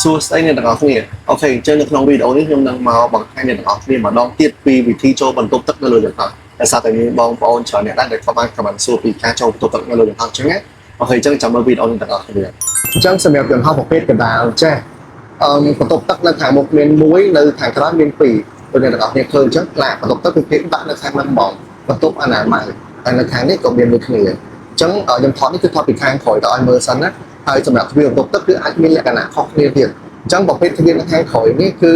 សួស្តីអ្នកទាំងអស់គ្នាអូខេអញ្ចឹងនៅក្នុងវីដេអូនេះខ្ញុំនឹងមកបង្ហាញអ្នកទាំងអស់គ្នាម្ដងទៀតពីវិធីចូលបន្ទប់ទឹកនៅលើយន្តហោះដោយសារតែមានបងប្អូនច្រើនអ្នកដែលគាត់បានខមមិនសួរពីការចូលបន្ទប់ទឹកនៅលើយន្តហោះអញ្ចឹងណាអូខេអញ្ចឹងចាំមើលវីដេអូនេះទាំងអស់គ្នាអញ្ចឹងសម្រាប់យន្តហោះប្រភេទកណ្ដាលចេះបន្ទប់ទឹកនៅខាងមុខមានមួយនៅខាងក្រោយមានពីរដូចអ្នកទាំងអស់គ្នាឃើញអញ្ចឹងផ្លាកបន្ទប់ទឹកគឺគេដាក់នៅខាងមុខហ្មងបន្ទប់អនាម័យហើយនៅខាងនេះក៏មានដូចគ្នាអញ្ចឹងខ្ញុំថតនេះគឺថតពីខាងក្រោយទៅឲ្យមើលសិនណាហើយសម្រាប់ទ្វារបន្ទប់ទឹកគឺអាចមានលក្ខណៈខុសគ្នាទៀតអញ្ចឹងប្រភេទទ្វារនៅខាងក្រោយនេះគឺ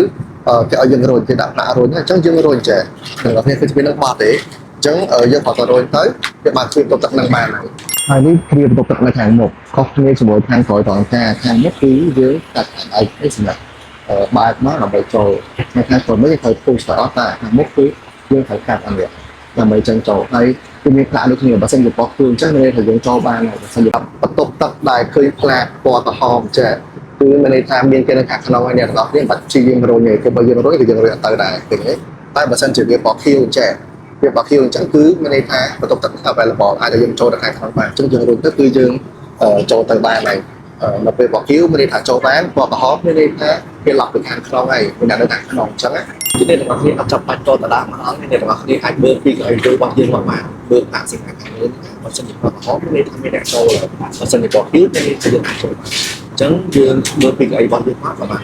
គេឲ្យយើងរុញគេដាក់ផ្លាករុញអញ្ចឹងយើងរុញចេះទាំងអស់គ្នាគឺទ្វារនឹងបត់ទេអញ្ចឹងយើងបើរុញទៅវាបានទ្វារបន្ទប់ទឹកនឹងបានហើយនេះទ្វារបន្ទប់ទឹកនៅខាងមុខខុសគ្នាជាមួយខាងក្រោយត្រង់ថាខាងមុខគឺយើងកាត់ឲ្យឯសម្រាប់បើកមកដើម្បីចូលនៅខាងក្រោយនេះត្រូវពុះស្អត់តែខាងមុខគឺយើងត្រូវកាត់អញ្ចឹងដើម្បីចឹងចូលហើយគឺមានផ្លាកដូចគ្នាបើសិនជាបោះខ្លួនអញ្ចឹងមានតែយើងចូលបានបើសិនជាបន្ទប់ទឹកដែលឃើញផ្លាកពណ៌ក្រហមចេះគឺមានន័យថាមានគេនៅខាងក្នុងហើយអ្នកទាំងអស់គ្នាបាត់ជីយើងរុញទេគឺបើយើងរុញគឺយើងរុញអត់ទៅដែរឃើញទេតែបើសិនជាវាបោះខៀវចេះវាបោះខៀវអញ្ចឹងគឺមានន័យថាបន្ទប់ទឹក available អាចឲ្យយើងចូលទៅខាងក្នុងបានអញ្ចឹងយើងរុញទៅគឺយើងចូលទៅបានហើយនៅពេលបោះខៀវមានន័យថាចូលបានពណ៌ក្រហមមានន័យថាគេឡុកទៅខាងក្នុងហើយមានអ្នកនៅខាងក្នុងអញ្ចឹងណាទីនេះទាំងអស់គ្នាអត់ចាប់បាច់តតដាក់មកអង្គនេះទាំងអស់គ្នាអាចមើលពីកន្លែងចូលរបស់យើងមកបានមើលអាសិនខាងលើបើសិនជាបោះក្រហមមានន័យថាមានអ្នកចូលបើសិនជាបោះខៀវមានន័យថាយើងអាចចូលបានអញ្ចឹងយើងមើលពីកន្លែងរបស់យើងមកបាន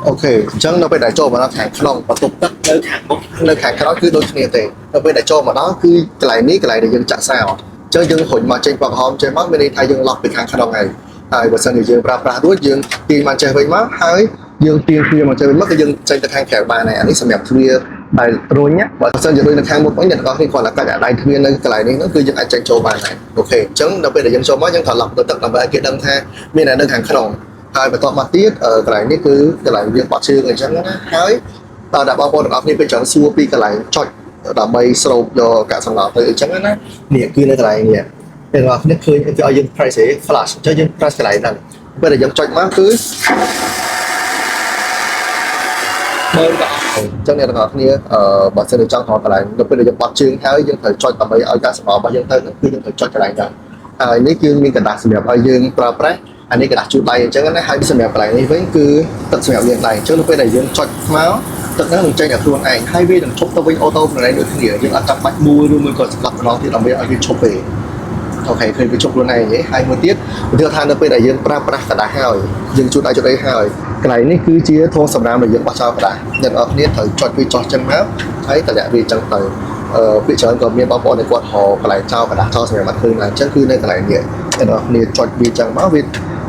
អូខេអញ្ចឹងនៅពេលដែលចូលមកដល់ខាងក្នុងបន្ទប់ទឹកនៅខាងមុខនៅខាងក្រោយគឺដូចគ្នាទេនៅពេលដែលចូលមកដល់គឺកន្លែងនេះកន្លែងដែលយើងចាក់សោអញ្ចឹងយើងរុញមកចេញបោះក្រហមចេញមកមានន័យថាយើងឡុកពីខាងក្នុងហើយបើសិនជាយើងប្រើប្រាស់រួចយើងទាញមកចេះវិញមកហើយយើងទាញទ្វារមកចេះវិញមកគឺយើងចេញទៅខាងក្រៅបានហើយអានេះសម្រាប់ទ្វារដែលរុញបើសិនជារុញនៅខាងមុខវិញអ្នកទាំងអស់គ្នាគ្រាន់តែកាច់អាដៃទ្វារនៅកន្លែងនេះហ្នឹងគឺយើងអាចចេញចូលបានហើយអូខេអញ្ចឹងដល់ពេលដែលយើងចូលមកយើងត្រូវឡុកទៅទឹកដើម្បីឲ្យគេដឹងថាមានតែនៅខាងក្នុងហើយបន្ទាប់មកទៀតកន្លែងនេះគឺកន្លែងយើងបត់ជើងអញ្ចឹងណាហើយដល់បងប្អូនទាំងអស់គ្នាពេលចង់សួរពីកន្លែងចុចដើម្បីស្រូបយកកាកសំណល់ទៅអញ្ចឹងណានេះគឺនៅកន្លែងនេះអ្នកទាំងអស់គ្នាឃើញគេឲ្យយើង press flash អញ្ចឹងយើង press កន្លែងហ្នឹងពេលដែលយើងចុចមកគឺមើលក៏អញ្ចឹងអ្នកទាំងអស់គ្នាបើសិនជាចង់រកកន្លែងនៅពេលដែលយើងបត់ជើងហើយយើងត្រូវចុចដើម្បីឲ្យកាកសំណល់របស់យើងទៅគឺយើងត្រូវចុចកន្លែងហ្នឹងហើយនេះគឺមានកណ្ដាស់សម្រាប់ឲ្យយើងប្រើប្រាស់អានេះกระดาษជូតដៃអញ្ចឹងណាហើយសម្រាប់កន្លែងនេះវិញគឺទឹកសម្រាប់លាងដៃអញ្ចឹងនៅពេលដែលយើងចុចមកទឹកហ្នឹងនឹងចេញឲ្យខ្លួនឯងហើយវានឹងឈប់ទៅវិញអូតូកន្លែងដូចគ្នាយើងអត់ចាំបាច់មួយឬមួយក៏ស្លាប់ម្ដងទៀតដើម្បីឲ្យវាឈប់ទេអូខេឃើញវាឈប់ខ្លួនឯងទេហើយមួយទៀតឧទាហរណ៍ថានៅពេលដែលយើងប្រើប្រាស់กระดาษហើយយើងជូតដៃជូតអីហើយកន្លែងនេះគឺជាធុងសម្រាប់ដែលយើងបោះចោលกระดาษអ្នកនរគ្នាត្រូវចុចវាចោះចឹងមកហើយតម្លាក់វាចឹងទៅពីច្រើនក៏មានបងប្អូនដែលគាត់ហៅកន្លែងចោលกระดาษចោលសម្រាប់អត់ឃើញឡើយអញ្ចឹងគឺនៅកន្លែងនេះអ្នកនរគ្នាចុចវាចឹងមកវា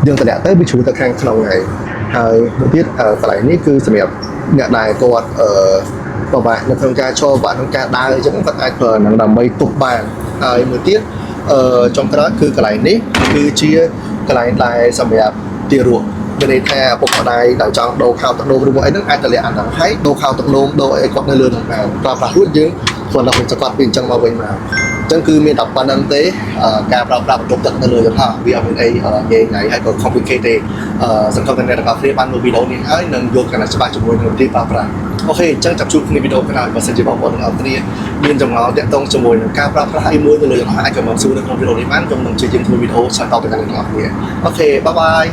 យើងតម្លាក់ទៅវាជ្រុះទៅខាងក្នុងហើយមួយទៀតកន្លែងនេះគឺសម្រាប់អ្នកដែលគាត់ពិបាកនៅក្នុងការចូលបាក់ក្នុងការដើរអញ្ចឹងគាត់អាចប្រើនឹងដើម្បីទប់បានហើយមួយទៀតចុងក្រោយគឺកន្លែងនេះគឺជាកន្លែងដែលសម្រាប់ទារកមានន័យថាពុកម្ដាយដែលចង់ដូរខោទឹកនោមឬមួយអីហ្នឹងអាចតម្លាក់អាហ្នឹងហើយដូរខោទឹកនោមដូរអីគាត់នៅលើហ្នឹងបានប្រើប្រាស់រួចយើងគាត់ដល់សកាត់ពីអញ្ចឹងមកវិញមកអញ្ចឹងគឺមានតែប៉ុណ្្នឹងទេការប្រើប្រាស់បន្ទប់ទឹកនៅលើយន្តហោះវាអត់មានអីងាយៗហើយក៏ complicated ទេសង្ឃឹមថាអ្នកទាំងអស់គ្នាបានមើលវីដេអូនេះហើយនឹងយល់កាន់តែច្បាស់ជាមួយនឹងវិធីប្រើប្រាស់អូខេអញ្ចឹងចាប់ជួបគ្នាវីដេអូក្រោយបើសិនជាបងប្អូនទាំងអស់គ្នាមានចម្ងល់ទាក់ទងជាមួយនឹងការប្រើប្រាស់អីមួយនៅលើយន្តហោះអាចក៏មកសួរនៅក្នុងវីដេអូនេះបានខ្ញុំនឹងជួយយើងធ្វើវីដេអូឆ្លើយតបទៅកាន់អ្នកទាំងអស់គ្នាអូខេបាយបាយ